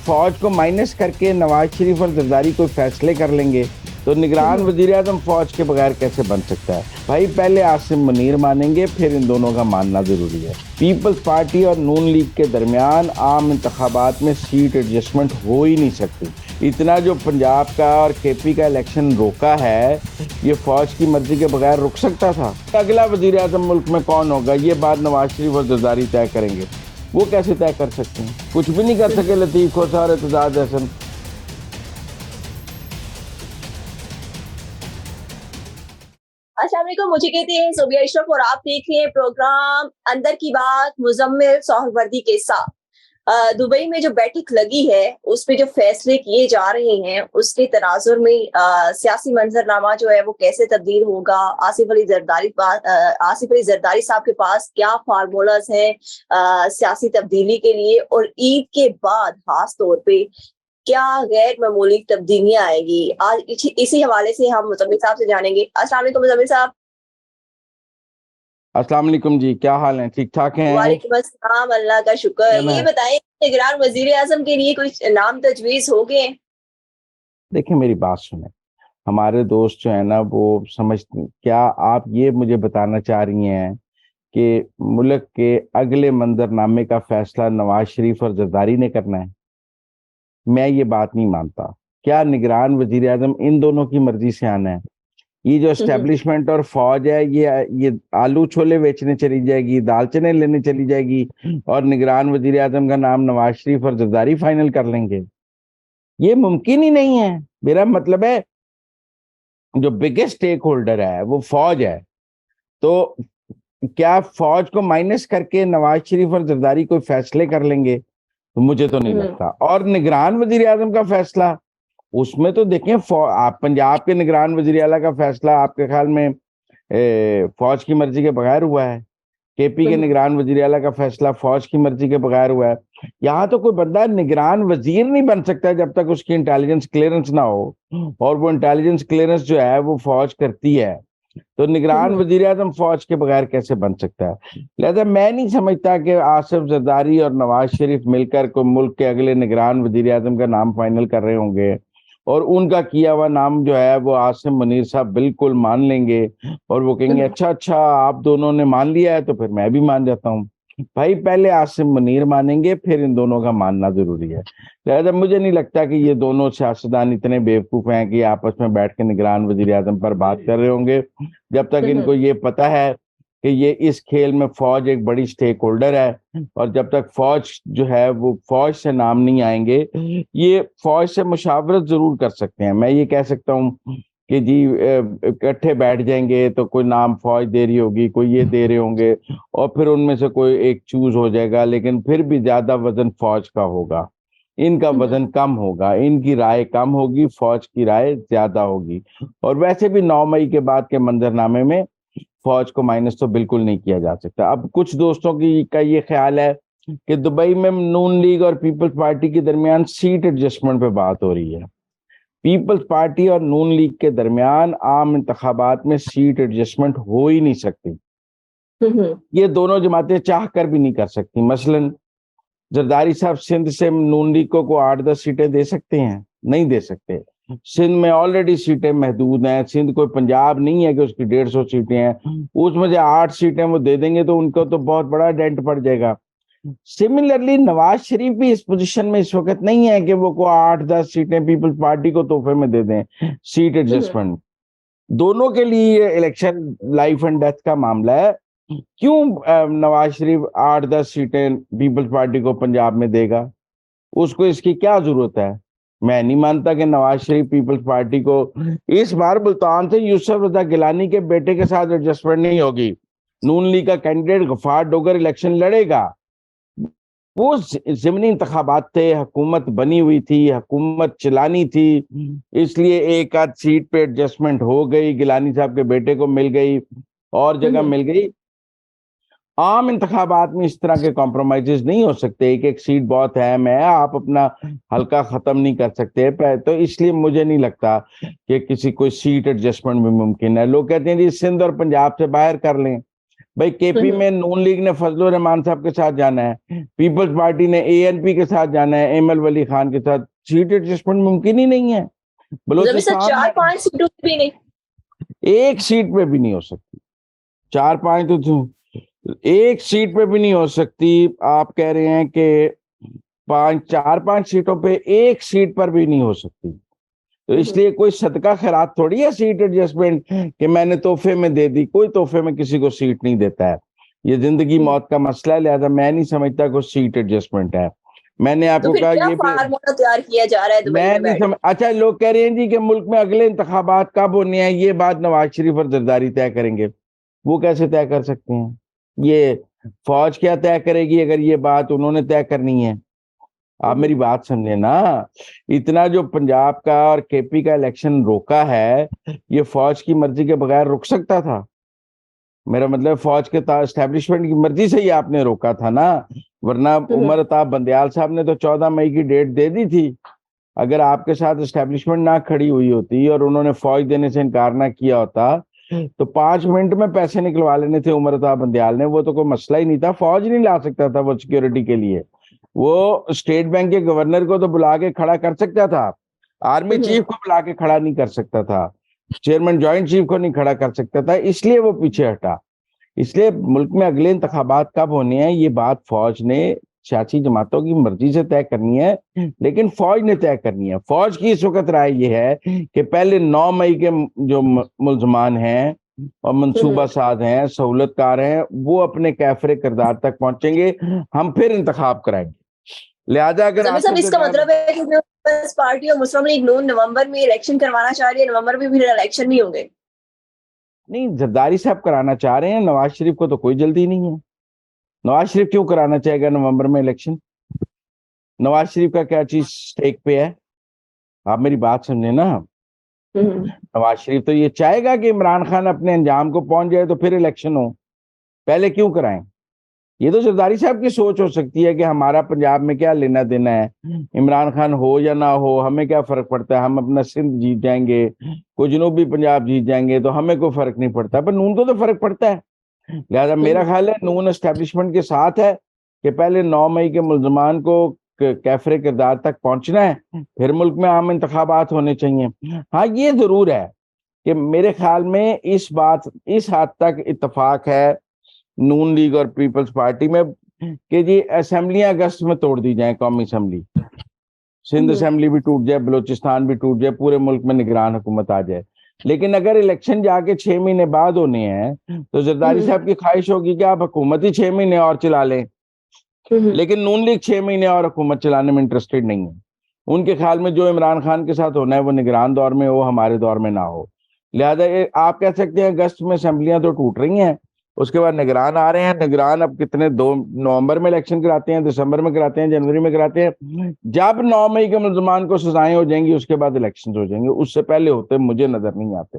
فوج کو مائنس کر کے نواز شریف اور زرداری کوئی فیصلے کر لیں گے تو نگران وزیر اعظم فوج کے بغیر کیسے بن سکتا ہے؟ بھائی پہلے عاصم منیر مانیں گے، پھر ان دونوں کا ماننا ضروری ہے۔ پیپلز پارٹی اور نون لیگ کے درمیان عام انتخابات میں سیٹ ایڈجسٹمنٹ ہو ہی نہیں سکتی۔ اتنا جو پنجاب کا اور کے پی کا الیکشن روکا ہے، یہ فوج کی مرضی کے بغیر رک سکتا تھا؟ اگلا وزیر اعظم ملک میں کون ہوگا، یہ بات نواز شریف اور زرداری طے کریں گے۔ وہ کیسے طے کر سکتے ہیں؟ کچھ بھی نہیں کر سکے لطیف کھوسہ اور اعتزاز احسن۔ السلام علیکم، مجھے کہتے ہیں صوبیہ اشرف اور آپ دیکھ رہے ہیں پروگرام اندر کی بات مزمل سہروردی کے ساتھ۔ دبئی میں جو بیٹھک لگی ہے اس پہ جو فیصلے کیے جا رہے ہیں اس کے تناظر میں سیاسی منظرنامہ جو ہے وہ کیسے تبدیل ہوگا، آصف علی زرداری صاحب کے پاس کیا فارمولاز ہیں سیاسی تبدیلی کے لیے، اور عید کے بعد خاص طور پہ کیا غیر معمولی تبدیلیاں آئے گی، آج اسی حوالے سے ہم مزمل صاحب سے جانیں گے۔ السلام علیکم مزمل صاحب۔ السلام علیکم جی، کیا حال ہیں؟ ٹھیک ٹھاک ہیں؟ وعلیکم السلام، اللہ کا شکر۔ یہ بتائیں نگران وزیر اعظم کے لیے کوئی نام تجویز ہو گئے؟ دیکھیں میری بات سنیں، ہمارے دوست جو ہیں نا وہ سمجھتے، کیا آپ یہ مجھے بتانا چاہ رہی ہیں کہ ملک کے اگلے منظرنامے کا فیصلہ نواز شریف اور زرداری نے کرنا ہے؟ میں یہ بات نہیں مانتا۔ کیا نگران وزیر اعظم ان دونوں کی مرضی سے آنا ہے؟ یہ جو اسٹیبلشمنٹ اور فوج ہے یہ آلو چھولے بیچنے چلی جائے گی، دال چنے لینے چلی جائے گی، اور نگران وزیر اعظم کا نام نواز شریف اور زرداری فائنل کر لیں گے؟ یہ ممکن ہی نہیں ہے۔ میرا مطلب ہے جو بگیسٹ سٹیک ہولڈر ہے وہ فوج ہے، تو کیا فوج کو مائنس کر کے نواز شریف اور زرداری کوئی فیصلے کر لیں گے؟ مجھے تو نہیں لگتا۔ اور نگران وزیر اعظم کا فیصلہ، اس میں تو دیکھیں آپ پنجاب کے نگران وزیر اعلیٰ کا فیصلہ آپ کے خیال میں فوج کی مرضی کے بغیر ہوا ہے؟ کے پی کے نگران وزیر اعلیٰ کا فیصلہ فوج کی مرضی کے بغیر ہوا ہے؟ یہاں تو کوئی بندہ نگران وزیر نہیں بن سکتا جب تک اس کی انٹیلیجنس کلیئرنس نہ ہو، اور وہ انٹیلیجنس کلیئرنس جو ہے وہ فوج کرتی ہے، تو نگران وزیر اعظم فوج کے بغیر کیسے بن سکتا ہے؟ لہذا میں نہیں سمجھتا کہ آصف زرداری اور نواز شریف مل کر کوئی ملک کے اگلے نگران وزیر اعظم کا نام فائنل کر رہے ہوں گے، اور ان کا کیا ہوا نام جو ہے وہ عاصم منیر صاحب بالکل مان لیں گے، اور وہ کہیں گے اچھا آپ دونوں نے مان لیا ہے تو پھر میں بھی مان جاتا ہوں۔ بھائی پہلے عاصم منیر مانیں گے، پھر ان دونوں کا ماننا ضروری ہے۔ لہذا مجھے نہیں لگتا کہ یہ دونوں سیاستدان اتنے بیوقوف ہیں کہ آپس میں بیٹھ کے نگران وزیر اعظم پر بات کر رہے ہوں گے، جب تک ان کو یہ پتا ہے کہ یہ اس کھیل میں فوج ایک بڑی سٹیک ہولڈر ہے، اور جب تک فوج جو ہے وہ فوج سے نام نہیں آئیں گے۔ یہ فوج سے مشاورت ضرور کر سکتے ہیں، میں یہ کہہ سکتا ہوں کہ جی اکٹھے بیٹھ جائیں گے تو کوئی نام فوج دے رہی ہوگی، کوئی یہ دے رہے ہوں گے، اور پھر ان میں سے کوئی ایک چوز ہو جائے گا، لیکن پھر بھی زیادہ وزن فوج کا ہوگا، ان کا وزن کم ہوگا، ان کی رائے کم ہوگی، فوج کی رائے زیادہ ہوگی۔ اور ویسے بھی 9 مئی کے بعد کے منظرنامے میں فوج کو مائنس تو بالکل نہیں کیا جا سکتا۔ اب کچھ دوستوں کا یہ خیال ہے کہ دبئی میں نون لیگ اور پیپلز پارٹی کے درمیان سیٹ ایڈجسٹمنٹ پہ بات ہو رہی ہے۔ پیپلز پارٹی اور نون لیگ کے درمیان عام انتخابات میں سیٹ ایڈجسٹمنٹ ہو ہی نہیں سکتی۔ یہ دونوں جماعتیں چاہ کر بھی نہیں کر سکتی۔ مثلا زرداری صاحب سندھ سے نون لیگ کو 8-10 سیٹیں دے سکتے ہیں؟ نہیں دے سکتے۔ سندھ میں آلریڈی سیٹیں محدود ہیں، سندھ کوئی پنجاب نہیں ہے کہ اس کی 150 سیٹیں ہیں، اس میں سے 8 سیٹیں وہ دے دیں گے تو ان کو تو بہت بڑا ڈینٹ پڑ جائے گا۔ سملرلی نواز شریف بھی اس پوزیشن میں اس وقت نہیں ہے کہ وہ کو 8-10 سیٹیں پیپلز پارٹی کو تحفے میں دے دیں۔ سیٹ ایڈجسٹمنٹ دونوں کے لیے الیکشن لائف اینڈ ڈیتھ کا معاملہ ہے۔ کیوں نواز شریف 8-10 سیٹیں پیپلز پارٹی کو پنجاب میں دے گا؟ اس کو اس کی کیا ضرورت ہے؟ میں نہیں مانتا کہ نواز شریف پیپلز پارٹی کو اس بار ملتان سے یوسف رضا گیلانی کے بیٹے کے ساتھ ایڈجسٹمنٹ نہیں ہوگی۔ نون لیگ کا کینڈیڈیٹ غفار ڈوگر الیکشن لڑے گا، وہ ضمنی انتخابات تھے، حکومت بنی ہوئی تھی، حکومت چلانی تھی، اس لیے ایک آدھ سیٹ پہ ایڈجسٹمنٹ ہو گئی، گیلانی صاحب کے بیٹے کو مل گئی اور جگہ مل گئی۔ عام انتخابات میں اس طرح کے کمپرومائزز نہیں ہو سکتے، ایک سیٹ بہت اہم ہے، آپ اپنا حلقہ ختم نہیں کر سکتے، تو اس لیے مجھے نہیں لگتا کہ کسی کوئی سیٹ ایڈجسٹمنٹ بھی ممکن ہے۔ لوگ کہتے ہیں جی سندھ اور پنجاب سے باہر کر لیں، بھائی کے پی میں نون لیگ نے فضل الرحمان صاحب کے ساتھ جانا ہے, پیپلز پارٹی نے اے این پی کے ساتھ جانا ہے, ایمل ولی خان کے ساتھ, سیٹ ایڈجسٹمنٹ ممکن ہی نہیں ہے. بلوچستان میں 4-5 سیٹوں پہ بھی نہیں, ایک سیٹ پہ بھی نہیں ہو سکتی, 4-5 تو ایک سیٹ پہ بھی نہیں ہو سکتی. آپ کہہ رہے ہیں کہ 4-5 سیٹوں پہ ایک سیٹ پر بھی نہیں ہو سکتی. تو اس لیے کوئی صدقہ خیرات تھوڑی ہے سیٹ ایڈجسٹمنٹ کہ میں نے تحفے میں دے دی. کوئی تحفے میں کسی کو سیٹ نہیں دیتا ہے, یہ زندگی موت کا مسئلہ ہے. لہذا میں نہیں سمجھتا کوئی سیٹ ایڈجسٹمنٹ ہے. میں نے آپ کو کہا یہ فارمولا تیار کیا جا رہا ہے دبئی میں بیٹھ کے. اچھا, لوگ کہہ رہے ہیں جی کہ ملک میں اگلے انتخابات کب ہونے ہیں, یہ بات نواز شریف اور زرداری طے کریں گے. وہ کیسے طے کر سکتے ہیں؟ یہ فوج کیا طے کرے گی اگر یہ بات انہوں نے طے کرنی ہے؟ آپ میری بات سمجھے نا. اتنا جو پنجاب کا اور کے پی کا الیکشن روکا ہے, یہ فوج کی مرضی کے بغیر رک سکتا تھا؟ میرا مطلب فوج کے اسٹیبلشمنٹ کی مرضی سے ہی آپ نے روکا تھا نا, ورنہ عمر عطا بندیال صاحب نے تو 14 مئی کی ڈیٹ دے دی تھی. اگر آپ کے ساتھ اسٹیبلشمنٹ نہ کھڑی ہوئی ہوتی اور انہوں نے فوج دینے سے انکار نہ کیا ہوتا تو 5 منٹ میں پیسے نکلوا لینے تھے عمر عطا بندیال نے. وہ تو کوئی مسئلہ ہی نہیں تھا, فوج نہیں لا سکتا تھا وہ سیکیورٹی کے لیے. وہ اسٹیٹ بینک کے گورنر کو تو بلا کے کھڑا کر سکتا تھا, آرمی چیف کو بلا کے کھڑا نہیں کر سکتا تھا, چیئرمین جوائنٹ چیف کو نہیں کھڑا کر سکتا تھا. اس لیے وہ پیچھے ہٹا. اس لیے ملک میں اگلے انتخابات کب ہونے ہیں یہ بات فوج نے سیاسی جماعتوں کی مرضی سے طے کرنی ہے, لیکن فوج نے طے کرنی ہے. فوج کی اس وقت رائے یہ ہے کہ پہلے 9 مئی کے جو ملزمان ہیں اور منصوبہ ساز ہیں, سہولت کار ہیں, وہ اپنے کیفر کردار تک پہنچیں گے, ہم پھر انتخاب کرائیں گے. لہذا اگر اس کا مطلب ہے کہ پیپلز پارٹی اور مسلم لیگ نون نومبر میں الیکشن کروانا چاہ رہی ہے, نومبر میں بھی الیکشن نہیں ہوں گے. نہیں, زرداری صاحب کرانا چاہ رہے ہیں, نواز شریف کو تو کوئی جلدی نہیں ہے. نواز شریف کیوں کرانا چاہے گا نومبر میں الیکشن؟ نواز شریف کا کیا چیز سٹیک پہ ہے؟ آپ میری بات سمجھیں نا. نواز شریف تو یہ چاہے گا کہ عمران خان اپنے انجام کو پہنچ جائے تو پھر الیکشن ہو, پہلے کیوں کرائیں؟ یہ تو زرداری صاحب کی سوچ ہو سکتی ہے کہ ہمارا پنجاب میں کیا لینا دینا ہے, عمران خان ہو یا نہ ہو ہمیں کیا فرق پڑتا ہے, ہم اپنا سندھ جیت جائیں گے, کوئی جنوبی پنجاب جیت جائیں گے تو ہمیں کوئی فرق نہیں پڑتا. پر نون کو تو فرق پڑتا ہے. لہذا میرا خیال ہے نون اسٹیبلشمنٹ کے ساتھ ہے کہ پہلے 9 مئی کے ملزمان کو کیفر کردار تک پہنچنا ہے, پھر ملک میں عام انتخابات ہونے چاہیے. ہاں یہ ضرور ہے کہ میرے خیال میں اس حد تک اتفاق ہے نون لیگ اور پیپلز پارٹی میں کہ جی اسمبلیاں اگست میں توڑ دی جائیں, قومی اسمبلی, سندھ اسمبلی بھی ٹوٹ جائے, بلوچستان بھی ٹوٹ جائے, پورے ملک میں نگران حکومت آ جائے. لیکن اگر الیکشن جا کے 6 مہینے بعد ہونے ہیں تو زرداری صاحب کی خواہش ہوگی کہ آپ حکومت ہی 6 مہینے اور چلا لیں. لیکن نون لیگ 6 مہینے اور حکومت چلانے میں انٹرسٹڈ نہیں ہے. ان کے خیال میں جو عمران خان کے ساتھ ہونا ہے وہ نگران دور میں ہو, ہمارے دور میں نہ ہو. لہذا آپ کہہ سکتے ہیں اگست میں اسمبلیاں تو ٹوٹ رہی ہیں, اس کے بعد نگران آ رہے ہیں. نگران اب کتنے 2 نومبر میں الیکشن کراتے ہیں, دسمبر میں کراتے ہیں, جنوری میں کراتے ہیں. جب 9 مئی کے ملزمان کو سزائیں ہو جائیں گی اس کے بعد الیکشن ہو جائیں گے, اس سے پہلے ہوتے مجھے نظر نہیں آتے.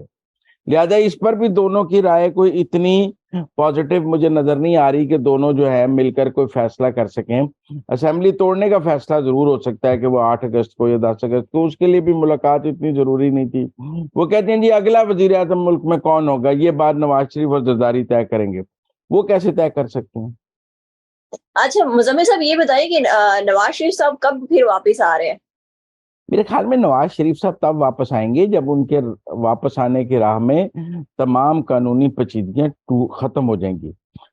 لہذا اس پر بھی دونوں کی رائے کوئی اتنی پازیٹیو مجھے نظر نہیں آ رہی کہ دونوں جو ہے مل کر کوئی فیصلہ کر سکیں. اسمبلی توڑنے کا فیصلہ ضرور ہو سکتا ہے کہ وہ 8 اگست کو یا 10 اگست کو, اس کے لیے بھی ملاقات اتنی ضروری نہیں تھی. وہ کہتے ہیں جی اگلا وزیر اعظم ملک میں کون ہوگا یہ بات نواز شریف اور زرداری طے کریں گے. وہ کیسے طے کر سکتے ہیں؟ اچھا مزمل صاحب یہ بتائیے کہ نواز شریف صاحب کب پھر واپس آ رہے ہیں؟ میرے خیال میں نواز شریف صاحب تب واپس آئیں گے جب ان کے واپس آنے کی راہ میں تمام قانونی پیچیدگیاں ختم ہو جائیں گی.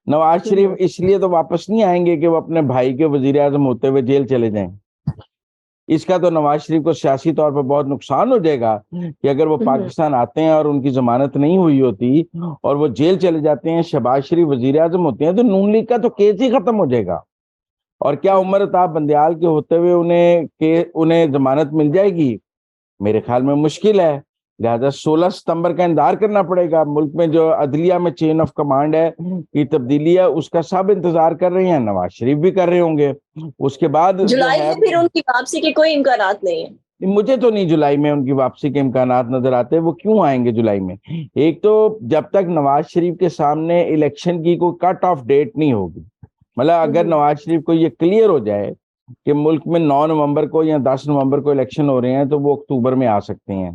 نواز شریف اس لیے تو واپس نہیں آئیں گے کہ وہ اپنے بھائی کے وزیر اعظم ہوتے ہوئے جیل چلے جائیں. اس کا تو نواز شریف کو سیاسی طور پر بہت نقصان ہو جائے گا کہ اگر وہ پاکستان آتے ہیں اور ان کی ضمانت نہیں ہوئی ہوتی اور وہ جیل چلے جاتے ہیں, شہباز شریف وزیر اعظم ہوتے ہیں, تو نون لیگ کا تو کیس ہی ختم ہو جائے گا. اور کیا عمر عطا بندیال کے ہوتے ہوئے انہیں ضمانت مل جائے گی؟ میرے خیال میں مشکل ہے. لہذا 16 ستمبر کا انتظار کرنا پڑے گا. ملک میں جو عدلیہ میں چین آف کمانڈ ہے کی تبدیلی ہے, اس کا سب انتظار کر رہے ہیں, نواز شریف بھی کر رہے ہوں گے. اس کے بعد جولائی میں پھر ان کی واپسی کے کوئی امکانات نہیں ہیں. مجھے تو نہیں جولائی میں ان کی واپسی کے امکانات نظر آتے. وہ کیوں آئیں گے جولائی میں؟ ایک تو جب تک نواز شریف کے سامنے الیکشن کی کوئی کٹ آف ڈیٹ نہیں ہوگی, مطلب اگر نواز شریف کو یہ کلیئر ہو جائے کہ ملک میں 9 نومبر کو یا 10 نومبر کو الیکشن ہو رہے ہیں تو وہ اکتوبر میں آ سکتے ہیں,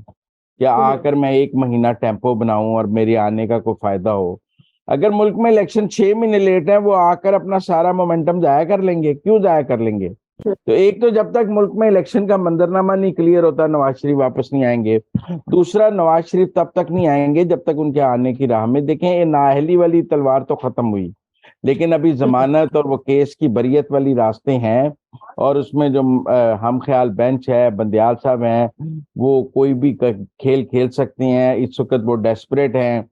یا آ کر میں 1 مہینہ ٹیمپو بناؤں اور میرے آنے کا کوئی فائدہ ہو. اگر ملک میں الیکشن 6 مہینے لیٹ ہے وہ آ کر اپنا سارا مومنٹم ضائع کر لیں گے. کیوں ضائع کر لیں گے؟ تو ایک تو جب تک ملک میں الیکشن کا منظرنامہ نہیں کلیئر ہوتا نواز شریف واپس نہیں آئیں گے. دوسرا نواز شریف تب تک نہیں آئیں گے جب تک ان کے آنے کی راہ میں دیکھیں یہ نااہلی والی تلوار تو ختم ہوئی لیکن ابھی ضمانت اور وہ کیس کی بریت والی راستے ہیں اور اس میں جو ہم خیال بینچ ہے بندیال صاحب ہیں وہ کوئی بھی کھیل کھیل سکتے ہیں. اس وقت وہ ڈیسپریٹ ہیں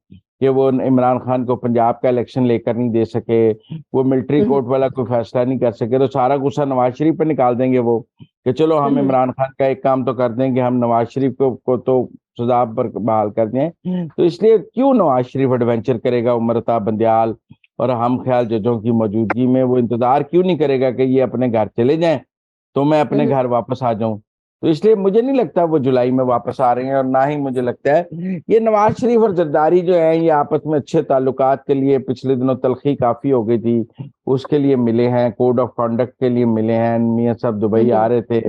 کہ وہ عمران خان کو پنجاب کا الیکشن لے کر نہیں دے سکے, وہ ملٹری کورٹ والا کوئی فیصلہ نہیں کر سکے, تو سارا غصہ نواز شریف پہ نکال دیں گے وہ کہ چلو ہم عمران خان کا ایک کام تو کر دیں کہ ہم نواز شریف کو تو سزا پر بحال کر دیں. تو اس لیے کیوں نواز شریف ایڈونچر کرے گا عمر عطا بندیال اور ہم خیال ججوں کی موجودگی میں, وہ انتظار کیوں نہیں کرے گا کہ یہ اپنے گھر چلے جائیں تو میں اپنے گھر واپس آ جاؤں. تو اس لیے مجھے نہیں لگتا وہ جولائی میں واپس آ رہے ہیں اور نہ ہی مجھے لگتا ہے یہ نواز شریف اور زرداری جو ہیں یہ آپس میں اچھے تعلقات کے لیے پچھلے دنوں تلخی کافی ہو گئی تھی اس کے لیے ملے ہیں, کوڈ آف کانڈکٹ کے لیے ملے ہیں. میاں صاحب دبئی آ رہے تھے,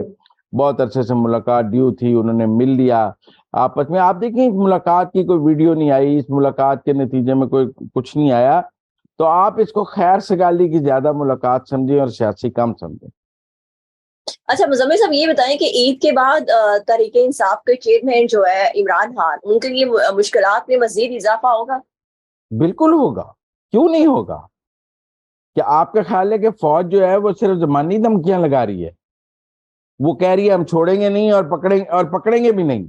بہت عرصے سے ملاقات ڈیو تھی, انہوں نے مل لیا آپس میں. آپ دیکھیں اس ملاقات کی کوئی ویڈیو نہیں آئی, اس ملاقات کے نتیجے میں کوئی کچھ نہیں آیا, تو آپ اس کو خیر سگالی کی زیادہ ملاقات سمجھیں اور سیاسی کم سمجھیں. اچھا مزمل صاحب یہ بتائیں کہ عید کے بعد تحریک انصاف کے چیئرمین جو ہے عمران خان ان کے لیے مشکلات میں مزید اضافہ ہوگا؟ بالکل ہوگا, کیوں نہیں ہوگا؟ کہ آپ کا خیال ہے کہ فوج جو ہے وہ صرف زمانی دھمکیاں لگا رہی ہے, وہ کہہ رہی ہے ہم چھوڑیں گے نہیں اور پکڑیں گے بھی نہیں.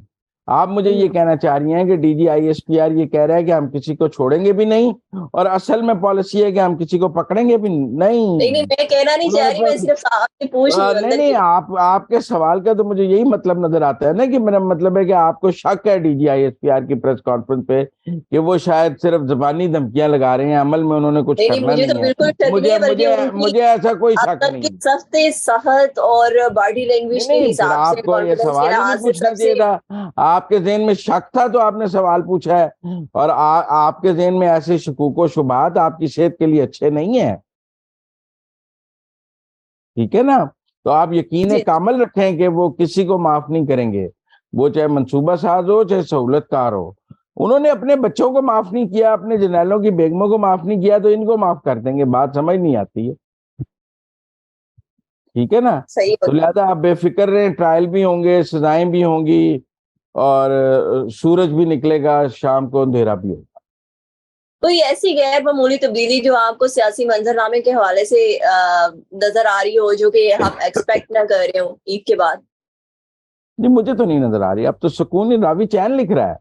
آپ مجھے یہ کہنا چاہ رہی ہیں کہ D G I S P R یہ کہہ رہا ہے کہ ہم کسی کو چھوڑیں گے بھی نہیں اور اصل میں پالیسی ہے کہ ہم کسی کو پکڑیں گے بھی نہیں. نہیں میں کہنا نہیں چاہ رہی, میں صرف آپ سے پوچھ رہی ہوں. نہیں آپ کے سوال کا تو مجھے یہی مطلب نظر آتا ہے نا کہ میرا مطلب ہے کہ آپ کو شک ہے D G I S P R کی پریس کانفرنس پہ کہ وہ شاید صرف زبانی دھمکیاں لگا رہے ہیں, عمل میں انہوں نے کچھ کرنا مجھے تو نہیں بالکل ہے. شک نہیں ہے, بلکہ مجھے ایسا کوئی اب شک تک نہیں کی ہے. سخت صحت اور باڈی لینگویج کے نہیں پھر حساب سے آپ کو یہ کانفیڈنس کے سوال ہی لحاظ نہیں سے پوچھنا سب چاہیے سے تھا. آپ کے ذہن میں شک تھا تو آپ نے سوال پوچھا ہے, اور آپ کے ذہن میں ایسے شکوک و شبہات آپ کی صحت کے لیے اچھے نہیں ہیں, ٹھیک ہے نا. تو آپ یقین کامل رکھیں کہ وہ کسی کو معاف نہیں کریں گے, وہ چاہے منصوبہ ساز ہو چاہے سہولت کار ہو. انہوں نے اپنے بچوں کو معاف نہیں کیا, اپنے جرنیلوں کی بیگموں کو معاف نہیں کیا, تو ان کو معاف کر دیں گے. بات سمجھ نہیں آتی ہے, ٹھیک ہے نا. صحیح تو لہذا آپ بے فکر رہیں, ٹرائل بھی ہوں گے, سزائیں بھی ہوں گی, اور سورج بھی نکلے گا, شام کو اندھیرا بھی ہوگا. کوئی ایسی غیر معمولی تبدیلی جو آپ کو سیاسی منظرنامے کے حوالے سے نظر آ رہی ہو جو کہ آپ ایکسپیکٹ نہ کر رہے ہو عید کے بعد؟ نہیں مجھے تو نہیں نظر آ رہی. اب تو سکون راوی چین لکھ رہا ہے.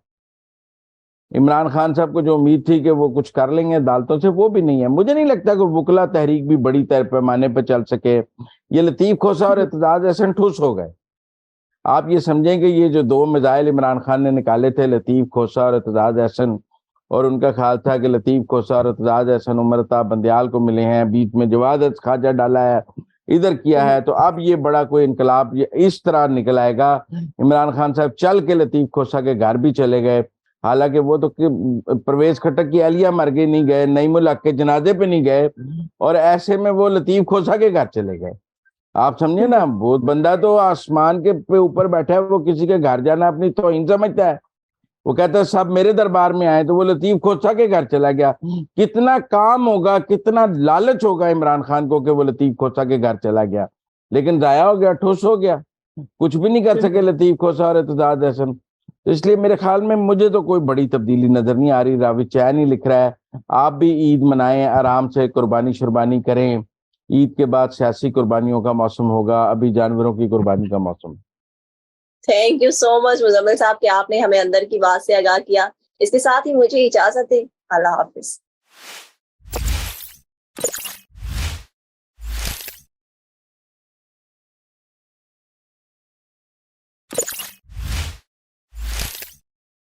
عمران خان صاحب کو جو امید تھی کہ وہ کچھ کر لیں گے عدالتوں سے, وہ بھی نہیں ہے. مجھے نہیں لگتا کہ وکلا تحریک بھی بڑی پیمانے پہ چل سکے. یہ لطیف کھوسا اور اعتزاز احسن ٹھوس ہو گئے. آپ یہ سمجھیں کہ یہ جو 2 میزائل عمران خان نے نکالے تھے, لطیف کھوسا اور اعتزاز احسن, اور ان کا خیال تھا کہ لطیف کھوسا اور اعتزاز احسن عمر عطا بندیال کو ملے ہیں, بیچ میں جواد خواجہ ڈالا ہے, ادھر کیا ہے, تو اب یہ بڑا کوئی انقلاب اس طرح نکل آئے گا. عمران خان صاحب چل کے لطیف کھوسا کے گھر بھی چلے گئے, حالانکہ وہ تو پرویز خٹک کی اہلیہ مر گئی نہیں گئے, نعیم الحق کے جنازے پہ نہیں گئے, اور ایسے میں وہ لطیف کھوسا کے گھر چلے گئے. آپ سمجھے نا, وہ بندہ تو آسمان کے اوپر بیٹھا ہے, وہ کسی کے گھر جانا اپنی توہین سمجھتا ہے. وہ کہتا ہے سب میرے دربار میں آئے, تو وہ لطیف کھوسا کے گھر چلا گیا. کتنا کام ہوگا, کتنا لالچ ہوگا عمران خان کو کہ وہ لطیف کھوسا کے گھر چلا گیا, لیکن ضائع ہو گیا, ٹھوس ہو گیا, کچھ بھی نہیں کر سکے لطیف کھوسا اور اعتزاز احسن. اس لیے میرے خیال میں مجھے تو کوئی بڑی تبدیلی نظر نہیں آ رہی. راوی چین ہی لکھ رہا ہے. آپ بھی عید منائیں, آرام سے قربانی شربانی کریں. عید کے بعد سیاسی قربانیوں کا موسم ہوگا, ابھی جانوروں کی قربانی کا موسم. تھینک یو سو مچ مزمل صاحب کہ آپ نے ہمیں اندر کی بات سے آگاہ کیا. اس کے ساتھ ہی مجھے اجازت ہے. اللہ حافظ.